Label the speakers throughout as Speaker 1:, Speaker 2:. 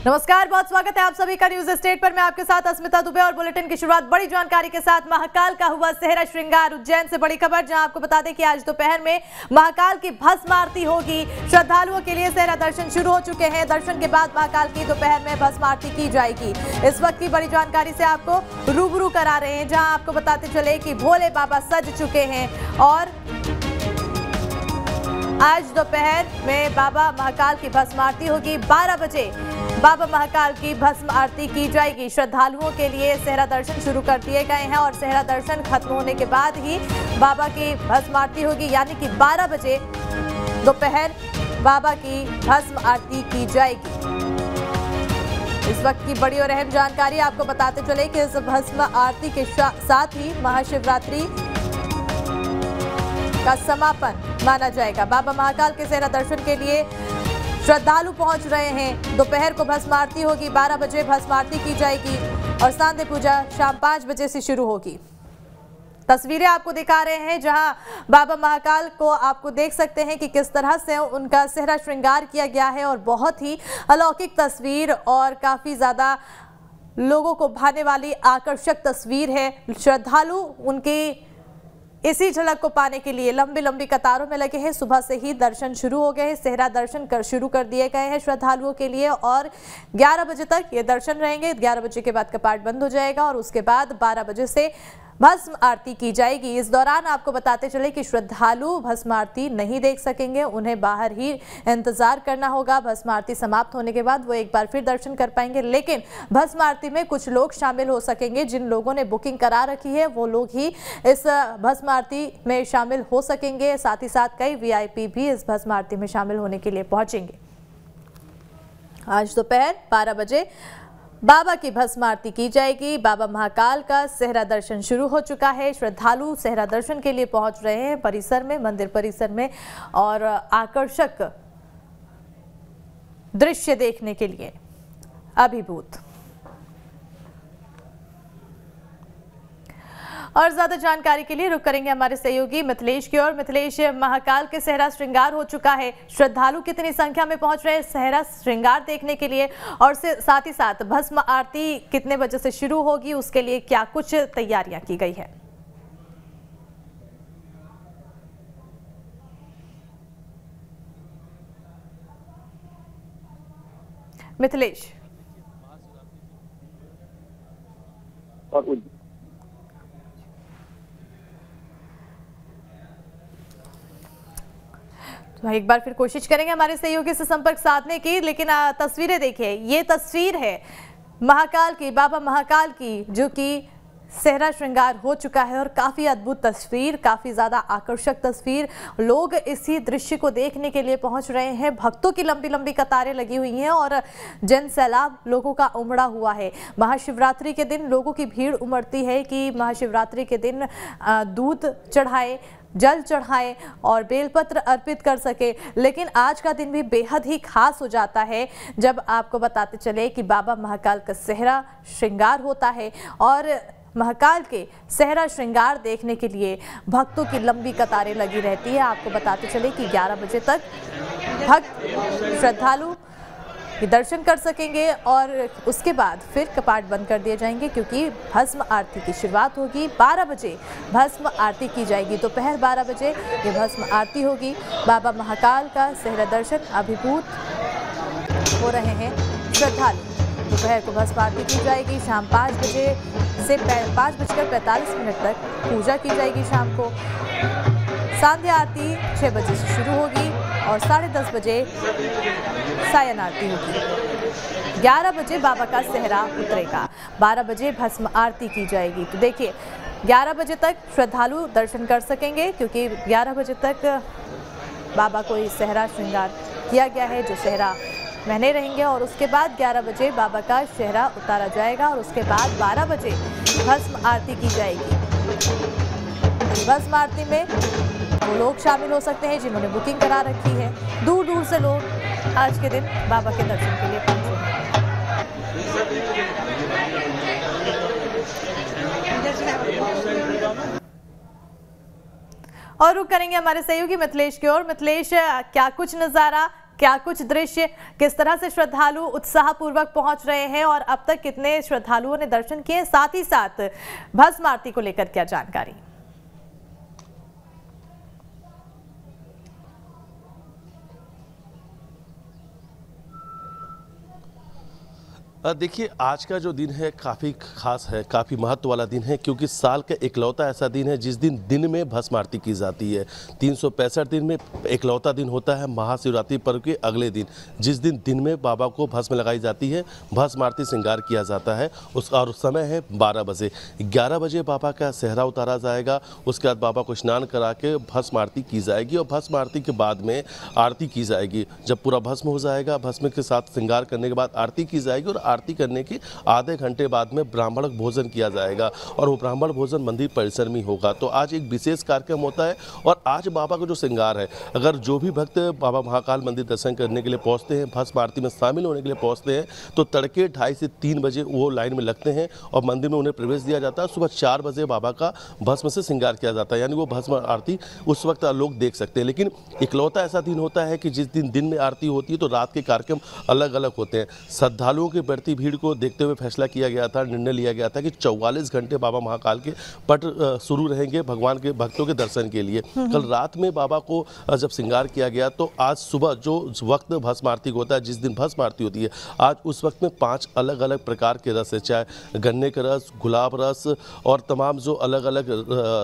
Speaker 1: नमस्कार, बहुत स्वागत है आप सभी का न्यूज स्टेट पर। मैं आपके साथ अस्मिता दुबे और बुलेटिन की शुरुआत बड़ी जानकारी के साथ। महाकाल का हुआ सेहरा श्रृंगार। उज्जैन से बड़ी खबर, जहां आपको बता दें कि आज दोपहर में महाकाल की भस्म आरती होगी। श्रद्धालुओं के लिए सेहरा दर्शन शुरू हो चुके हैं। दर्शन के बाद महाकाल की दोपहर में भस्म आरती की जाएगी। इस वक्त की बड़ी जानकारी से आपको रूबरू करा रहे हैं, जहाँ आपको बताते चले कि भोले बाबा सज चुके हैं और आज दोपहर में बाबा महाकाल की भस्म आरती होगी। 12 बजे बाबा महाकाल की भस्म आरती की जाएगी। श्रद्धालुओं के लिए सेहरा दर्शन शुरू कर दिए गए हैं और सेहरा दर्शन खत्म होने के बाद ही बाबा की भस्म आरती होगी, यानी कि 12 बजे दोपहर बाबा की भस्म आरती की जाएगी। इस वक्त की बड़ी और अहम जानकारी आपको बताते चले कि इस भस्म आरती के साथ ही महाशिवरात्रि का समापन माना जाएगा। बाबा महाकाल के सेहरा दर्शन के लिए श्रद्धालु पहुंच रहे हैं। दोपहर को भस्म आरती होगी, 12 बजे भस्म आरती की जाएगी और सांध्य पूजा शाम 5 बजे से शुरू होगी। तस्वीरें आपको दिखा रहे हैं, जहां बाबा महाकाल को आपको देख सकते हैं कि किस तरह से उनका सेहरा श्रृंगार किया गया है और बहुत ही अलौकिक तस्वीर और काफी ज्यादा लोगों को भाने वाली आकर्षक तस्वीर है। श्रद्धालु उनकी इसी झलक को पाने के लिए लंबी लंबी कतारों में लगे हैं। सुबह से ही दर्शन शुरू हो गए हैं, सेहरा दर्शन शुरू कर दिए गए हैं श्रद्धालुओं के लिए और 11 बजे तक ये दर्शन रहेंगे। 11 बजे के बाद कपाट बंद हो जाएगा और उसके बाद 12 बजे से भस्म आरती की जाएगी। इस दौरान आपको बताते चले कि श्रद्धालु भस्म आरती नहीं देख सकेंगे, उन्हें बाहर ही इंतजार करना होगा। भस्म आरती समाप्त होने के बाद वो एक बार फिर दर्शन कर पाएंगे, लेकिन भस्म आरती में कुछ लोग शामिल हो सकेंगे। जिन लोगों ने बुकिंग करा रखी है वो लोग ही इस भस्म आरती में शामिल हो सकेंगे। साथ ही साथ कई VIP भी इस भस्म आरती में शामिल होने के लिए पहुंचेंगे। आज दोपहर 12 बजे बाबा की भस्म आरती की जाएगी। बाबा महाकाल का सेहरा दर्शन शुरू हो चुका है। श्रद्धालु सेहरा दर्शन के लिए पहुंच रहे हैं परिसर में, मंदिर परिसर में, और आकर्षक दृश्य देखने के लिए अभिभूत। और ज्यादा जानकारी के लिए रुक करेंगे हमारे सहयोगी मिथिलेश की ओर। मिथिलेश, महाकाल के सेहरा श्रृंगार हो चुका है, श्रद्धालु कितनी संख्या में पहुंच रहे हैं सेहरा श्रृंगार देखने के लिए, और साथ ही साथ भस्म आरती कितने बजे से शुरू होगी, उसके लिए क्या कुछ तैयारियां की गई है? मिथिलेश। तो एक बार फिर कोशिश करेंगे हमारे सहयोगी से संपर्क साधने की, लेकिन तस्वीरें देखिए। ये तस्वीर है महाकाल की, बाबा महाकाल की, जो कि सेहरा श्रृंगार हो चुका है और काफी अद्भुत तस्वीर, काफी ज्यादा आकर्षक तस्वीर। लोग इसी दृश्य को देखने के लिए पहुंच रहे हैं। भक्तों की लंबी लंबी कतारें लगी हुई हैं और जन सैलाब लोगों का उमड़ा हुआ है। महाशिवरात्रि के दिन लोगों की भीड़ उमड़ती है कि महाशिवरात्रि के दिन दूध चढ़ाए, जल चढ़ाएं और बेलपत्र अर्पित कर सके, लेकिन आज का दिन भी बेहद ही खास हो जाता है जब आपको बताते चले कि बाबा महाकाल का सेहरा श्रृंगार होता है और महाकाल के सेहरा श्रृंगार देखने के लिए भक्तों की लंबी कतारें लगी रहती है। आपको बताते चले कि 11 बजे तक भक्त श्रद्धालु दर्शन कर सकेंगे और उसके बाद फिर कपाट बंद कर दिए जाएंगे, क्योंकि भस्म आरती की शुरुआत होगी। 12 बजे भस्म आरती की जाएगी। दोपहर 12 बजे ये भस्म आरती होगी। बाबा महाकाल का सेहरा दर्शन अभिभूत हो रहे हैं श्रद्धालु। दोपहर को भस्म आरती की जाएगी। शाम 5 बजे से 5:45 तक पूजा की जाएगी। शाम को सांध्य आरती 6 बजे से शुरू होगी और 10:30 बजे सायन आरती होगी। 11 बजे बाबा का सेहरा उतरेगा। 12 बजे भस्म आरती की जाएगी। तो देखिए 11 बजे तक श्रद्धालु दर्शन कर सकेंगे, क्योंकि 11 बजे तक बाबा को इस सेहरा श्रृंगार किया गया है, जो सेहरा बने रहेंगे और उसके बाद 11 बजे बाबा का सेहरा उतारा जाएगा और उसके बाद 12 बजे भस्म आरती की जाएगी। भस्म आरती में वो लोग शामिल हो सकते हैं जिन्होंने बुकिंग करा रखी है। दूर दूर से लोग आज के दिन बाबा के दर्शन के लिए पहुंचे हैं। और रुक करेंगे हमारे सहयोगी मिथिलेश की ओर। मिथिलेश, क्या कुछ नजारा क्या कुछ दृश्य, किस तरह से श्रद्धालु उत्साहपूर्वक पहुंच रहे हैं और अब तक कितने श्रद्धालुओं ने दर्शन किए, साथ ही साथ भस्म आरती को लेकर क्या जानकारी?
Speaker 2: देखिए, आज का जो दिन है काफ़ी खास है, काफ़ी महत्व वाला दिन है, क्योंकि साल का इकलौता ऐसा दिन है जिस दिन में भस्म आरती की जाती है। 365 दिन में इकलौता दिन होता है महाशिवरात्रि पर्व के अगले दिन, जिस दिन में बाबा को भस्म लगाई जाती है, भस्म आरती श्रृंगार किया जाता है। और समय है 12 बजे। 11 बजे बाबा का सेहरा उतारा जाएगा। उसके बाद बाबा को स्नान करा के भस्म आरती की जाएगी और भस्म आरती के बाद में आरती की जाएगी। जब पूरा भस्म हो जाएगा, भस्म के साथ श्रृंगार करने के बाद आरती की जाएगी और आरती करने के आधे घंटे बाद में ब्राह्मण भोजन किया जाएगा और वो ब्राह्मण भोजन मंदिर परिसर में होगा। तो आज एक विशेष कार्यक्रम होता है और आज बाबा का जो श्रृंगार है, अगर जो भी भक्त बाबा महाकाल मंदिर दर्शन करने के लिए पहुंचते हैं, भस्म आरती में शामिल होने के लिए पहुंचते हैं, तो तड़के 2:30 से 3 बजे वो लाइन में लगते हैं और मंदिर में उन्हें प्रवेश दिया जाता है। सुबह 4 बजे बाबा का भस्म से श्रृंगार किया जाता है, यानी वो भस्म आरती उस वक्त लोग देख सकते हैं। लेकिन इकलौता ऐसा दिन होता है कि जिस दिन में आरती होती है तो रात के कार्यक्रम अलग अलग होते हैं। श्रद्धालुओं की बढ़ती भीड़ को देखते हुए फैसला किया गया था, निर्णय लिया गया था कि 44 घंटे बाबा महाकाल के पट शुरू रहेंगे भगवान के भक्तों के दर्शन के लिए। कल रात में बाबा को जब श्रृंगार किया गया तो आज सुबह जो वक्त भस्म आरती होता है, जिस दिन भस्म आरती होती है, आज उस वक्त में 5 अलग अलग प्रकार के रस है, चाहे गन्ने का रस, गुलाब रस और तमाम जो अलग अलग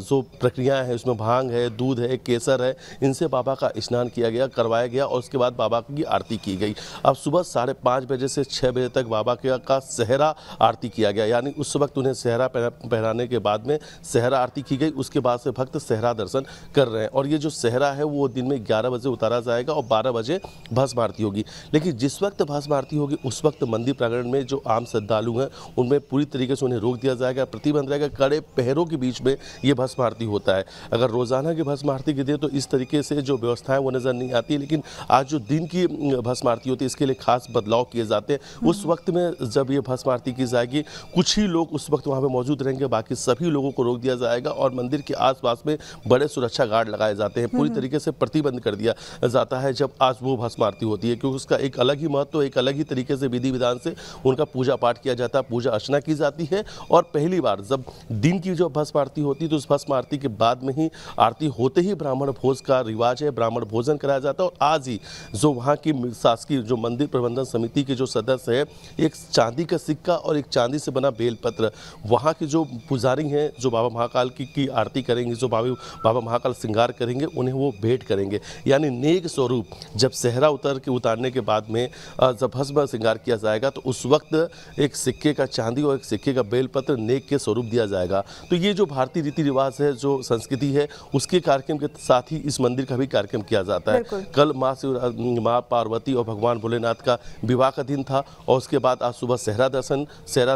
Speaker 2: जो प्रक्रियाएं हैं, उसमें भांग है, दूध है, केसर है, इनसे बाबा का स्नान किया गया, करवाया गया और उसके बाद बाबा की आरती की गई। अब सुबह 5:30 बजे से 6 बजे तक बाबा का सेहरा आरती किया गया, यानी उस वक्त उन्हें सेहरा पहनाने के बाद में सेहरा आरती की गई। उसके बाद से भक्त सेहरा दर्शन कर रहे हैं और ये जो सेहरा है वो दिन में 11 बजे उतारा जाएगा और 12 बजे भस्म आरती होगी। लेकिन जिस वक्त भस्म आरती होगी उस वक्त मंदिर प्रांगण में जो आम श्रद्धालु हैं उनमें पूरी तरीके से उन्हें रोक दिया जाएगा, प्रतिबंध रहेगा। कड़े पहरों के बीच में ये भस्म आरती होता है। अगर रोजाना की भस्म आरती की दे तो इस तरीके से जो व्यवस्थाएं वो नजर नहीं आती, लेकिन आज जो दिन की भस्म आरती होती है इसके लिए खास बदलाव किए जाते हैं। उस वक्त में जब ये भस्म आरती की जाएगी, कुछ ही लोग उस वक्त वहाँ पे मौजूद रहेंगे, बाकी सभी लोगों को रोक दिया जाएगा और मंदिर के आसपास में बड़े सुरक्षा गार्ड लगाए जाते हैं। पूरी तरीके से प्रतिबंध कर दिया जाता है जब आज वो भस्म आरती होती है, क्योंकि उसका एक अलग ही महत्व, एक अलग ही तरीके से विधि विधान से उनका पूजा पाठ किया जाता है, पूजा अर्चना की जाती है। और पहली बार जब दिन की जो भस्म आरती होती है तो उस भस्म आरती के बाद में ही आरती होते ही ब्राह्मण भोज का रिवाज है, ब्राह्मण भोजन कराया जाता है। और आज ही जो वहाँ की शासकीय जो मंदिर प्रबंधन समिति के जो सदस्य है, एक चांदी का सिक्का और एक चांदी से बना बेलपत्र, वहाँ के जो पुजारी हैं जो बाबा महाकाल की आरती करेंगे, जो बाबा महाकाल श्रृंगार करेंगे, उन्हें वो भेंट करेंगे। यानी नेक स्वरूप जब सेहरा उतारने के बाद में जब भस्म श्रृंगार किया जाएगा तो उस वक्त एक सिक्के का चांदी और एक सिक्के का बेलपत्र नेक के स्वरूप दिया जाएगा। तो ये जो भारतीय रीति रिवाज है, जो संस्कृति है, उसके कार्यक्रम के साथ ही इस मंदिर का भी कार्यक्रम किया जाता है। कल माँ पार्वती और भगवान भोलेनाथ का विवाह का दिन था और उसके बाद आज सुबह सेहरा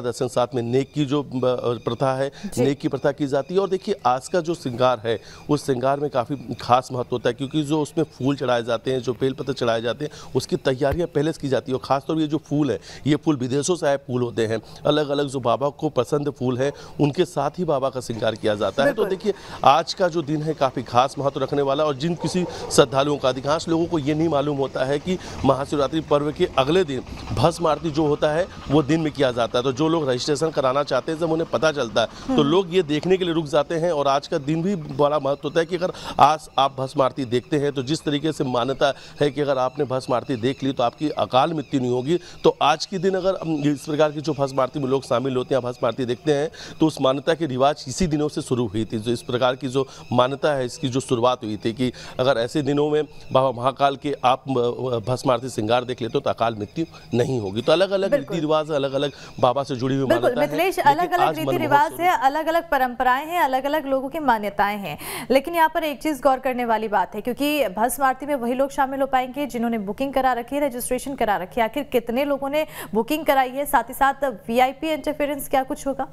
Speaker 2: दर्शन साथ में नेक की जो प्रथा है, नेक की प्रथा की जाती है। और देखिए आज का जो श्रृंगार है उस श्रृंगार में काफ़ी खास महत्व होता है, क्योंकि जो उसमें फूल चढ़ाए जाते हैं, जो बेलपत्र चढ़ाए जाते हैं, उसकी तैयारियां पहले से की जाती है। और खासतौर पर ये जो फूल है, ये फूल विदेशों से आए फूल होते हैं, अलग अलग जो बाबा को पसंद फूल है उनके साथ ही बाबा का श्रृंगार किया जाता है। तो देखिए आज का जो दिन है काफ़ी खास महत्व रखने वाला, और जिन किसी श्रद्धालुओं का, अधिकांश लोगों को ये नहीं मालूम होता है कि महाशिवरात्रि पर्व के अगले दिन भस्म आरती जो होता है वो दिन में किया जाता है। तो जो लोग रजिस्ट्रेशन कराना चाहते हैं, जब उन्हें पता चलता है तो लोग ये देखने के लिए रुक जाते हैं। और आज का दिन भी बड़ा महत्व होता है कि अगर आज आप भस्म आरती देखते हैं तो जिस तरीके से मान्यता है कि अगर आपने भस्म आरती देख ली तो आपकी अकाल मृत्यु नहीं होगी। तो आज के दिन अगर इस प्रकार की जो भस्म आरती में लोग शामिल होते हैं, भस्म आरती देखते हैं, तो उस मान्यता के रिवाज इसी दिनों से शुरू हुई थी। जो इस प्रकार की जो मान्यता है, इसकी जो शुरुआत हुई थी कि अगर ऐसे दिनों में बाबा महाकाल के आप भस्म आरती श्रृंगार देख लेते हो तो अकाल मृत्यु नहीं होगी। तो अलग अलग रीति रिवाज, अलग अलग बाबा से जुड़ी हुई मान्यता है।
Speaker 1: अलग अलग रीति रिवाज है, अलग अलग परंपराएं हैं, अलग अलग लोगों की मान्यताएं हैं। लेकिन यहाँ पर एक चीज गौर करने वाली बात है, क्योंकि भस्म आरती में वही लोग शामिल हो पाएंगे जिन्होंने बुकिंग करा रखी है, रजिस्ट्रेशन करा रखी है। आखिर कितने लोगों ने बुकिंग कराई है, साथ ही साथ वीआईपी इंटरफेरेंस क्या कुछ होगा?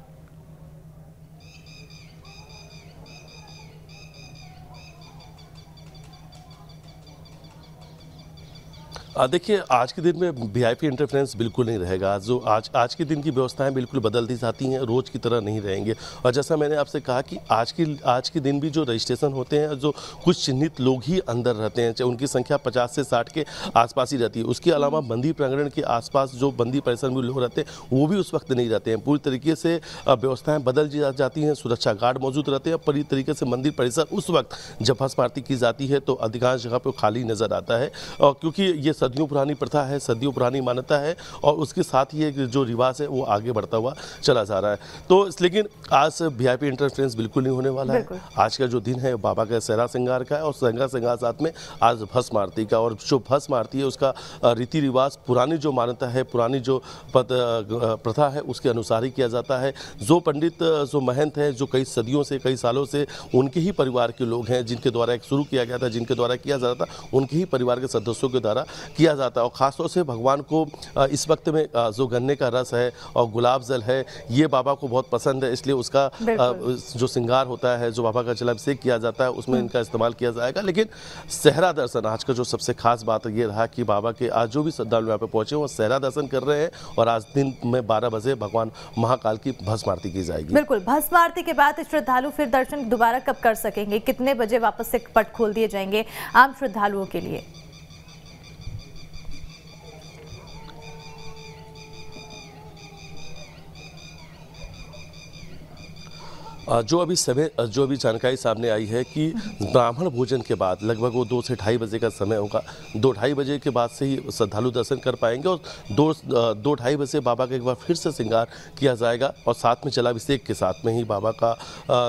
Speaker 2: देखिए, आज के दिन में वीआईपी इंटरफेरेंस बिल्कुल नहीं रहेगा। जो आज के दिन की व्यवस्थाएं बिल्कुल बदलती जाती हैं, रोज़ की तरह नहीं रहेंगे। और जैसा मैंने आपसे कहा कि आज के दिन भी जो रजिस्ट्रेशन होते हैं, जो कुछ चिन्हित लोग ही अंदर रहते हैं, चाहे उनकी संख्या 50 से 60 के आसपास ही रहती है। उसके अलावा मंदिर प्रांगण के आसपास जो बंदी परिसर में लोग रहते हैं, वो भी उस वक्त नहीं रहते हैं। पूरी तरीके से व्यवस्थाएँ बदल जाती हैं, सुरक्षा गार्ड मौजूद रहते हैं। पूरी तरीके से मंदिर परिसर उस वक्त जब भस्म आरती की जाती है तो अधिकांश जगह पर खाली नज़र आता है, और क्योंकि ये सदियों पुरानी प्रथा है, सदियों पुरानी मान्यता है, और उसके साथ ही एक जो रिवाज है वो आगे बढ़ता हुआ चला जा रहा है। तो लेकिन आज वीआईपी इंटरफेरेंस बिल्कुल नहीं होने वाला है। आज का जो दिन है बाबा का सेहरा श्रृंगार का है, और सेहरा श्रृंगार साथ में आज भस्म आरती का। और जो भस्म आरती है उसका रीति रिवाज, पुरानी जो मान्यता है, पुरानी जो प्रथा है, उसके अनुसार ही किया जाता है। जो पंडित, जो महंत हैं, जो कई सदियों से, कई सालों से उनके ही परिवार के लोग हैं, जिनके द्वारा एक शुरू किया गया था, जिनके द्वारा किया जाता था, उनके ही परिवार के सदस्यों के द्वारा किया जाता है। और ख़ासतौर से भगवान को इस वक्त में जो गन्ने का रस है और गुलाब जल है, ये बाबा को बहुत पसंद है, इसलिए उसका जो श्रृंगार होता है, जो बाबा का जलाभिषेक किया जाता है, उसमें इनका इस्तेमाल किया जाएगा। लेकिन सेहरा दर्शन आज का जो सबसे खास बात ये रहा कि बाबा के आज जो भी श्रद्धालु यहाँ पे पहुंचे वो सेहरा दर्शन कर रहे हैं, और आज दिन में 12 बजे भगवान महाकाल की भस्म आरती की जाएगी।
Speaker 1: बिल्कुल, भस्म आरती के बाद श्रद्धालु फिर दर्शन दोबारा कब कर सकेंगे? कितने बजे वापस से पट खोल दिए जाएंगे आम श्रद्धालुओं के लिए?
Speaker 2: जो अभी जानकारी सामने आई है कि ब्राह्मण भोजन के बाद लगभग वो 2 से ढाई बजे का समय होगा। 2-2:30 बजे के बाद से ही श्रद्धालु दर्शन कर पाएंगे, और 2-2:30 बजे बाबा का एक बार फिर से श्रृंगार किया जाएगा, और साथ में जलाभिषेक के साथ में ही बाबा का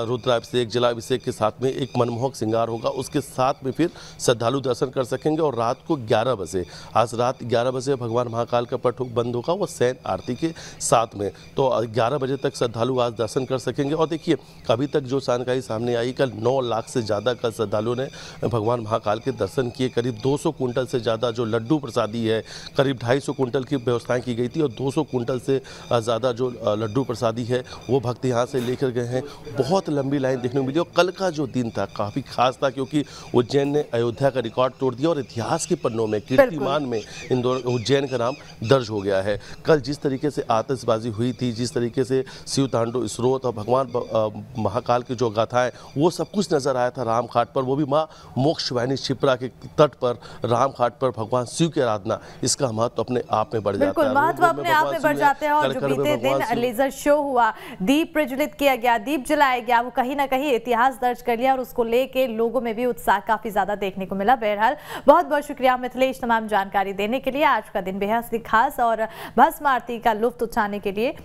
Speaker 2: रुद्राभिषेक, जलाभिषेक के साथ में एक मनमोहक श्रृंगार होगा। उसके साथ में फिर श्रद्धालु दर्शन कर सकेंगे, और रात को 11 बजे, आज रात 11 बजे भगवान महाकाल का पट बंद होगा, वो शयन आरती के साथ में। तो 11 बजे तक श्रद्धालु आज दर्शन कर सकेंगे। और देखिए, अभी तक जो जानकारी सामने आई, कल 9 लाख से ज़्यादा कल श्रद्धालुओं ने भगवान महाकाल के दर्शन किए। करीब 200 कुंटल से ज़्यादा जो लड्डू प्रसादी है, करीब 250 कुंटल की व्यवस्थाएं की गई थी, और 200 कुंटल से ज़्यादा जो लड्डू प्रसादी है वो भक्त यहाँ से लेकर गए हैं। बहुत लंबी लाइन देखने को मिली, और कल का जो दिन था काफ़ी खास था, क्योंकि उज्जैन ने अयोध्या का रिकॉर्ड तोड़ दिया, और इतिहास के पन्नों में, कीर्तिमान में उज्जैन का नाम दर्ज हो गया है। कल जिस तरीके से आतिशबाजी हुई थी, जिस तरीके से शिव तांडव स्रोत और भगवान महाकाल की जो गाथाएं, वो सब कुछ नजर आया था राम घाट पर। वो भी माँ मोक्षवाहिनी शिप्रा के तट पर, राम घाट पर भगवान शिव की आराधना, इसका महत्व अपने आप में बढ़ जाता है।
Speaker 1: बिल्कुल, महत्व अपने आप में बढ़ जाते हैं। और जो बीते दिन लेजर शो हुआ, दीप प्रज्वलित किया गया, दीप जलाया गया, वो कहीं ना कहीं इतिहास दर्ज कर लिया, और उसको लेके लोगों में भी उत्साह काफी ज्यादा देखने को मिला। बहरहाल बहुत बहुत शुक्रिया मिथिलेश तमाम जानकारी देने के लिए। आज का दिन बेहद ही खास, और भस्म आरती का लुत्फ उठाने के लिए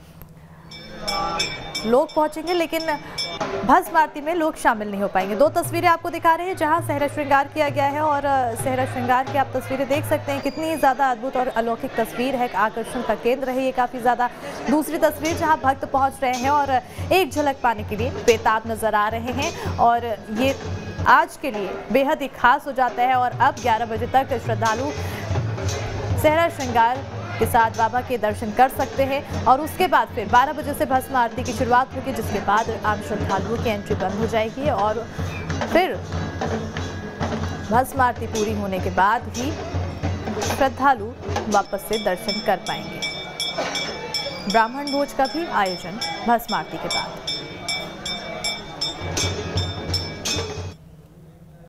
Speaker 1: लोग पहुंचेंगे, लेकिन भस्म आरती में लोग शामिल नहीं हो पाएंगे। 2 तस्वीरें आपको दिखा रहे हैं जहां सेहरा श्रृंगार किया गया है, और सेहरा श्रृंगार की आप तस्वीरें देख सकते हैं। कितनी ज़्यादा अद्भुत और अलौकिक तस्वीर है, आकर्षण का केंद्र है ये काफ़ी ज़्यादा। दूसरी तस्वीर जहां भक्त पहुंच रहे हैं और एक झलक पाने के लिए बेताब नज़र आ रहे हैं, और ये आज के लिए बेहद ही खास हो जाता है। और अब 11 बजे तक श्रद्धालु सेहरा श्रृंगार के साथ बाबा के दर्शन कर सकते हैं, और उसके बाद फिर 12 बजे से भस्म आरती की शुरुआत होगी, जिसके बाद आम श्रद्धालुओं की एंट्री बंद हो जाएगी, और फिर भस्म आरती पूरी होने के बाद ही श्रद्धालु वापस से दर्शन कर पाएंगे। ब्राह्मण भोज का भी आयोजन भस्म आरती के बाद।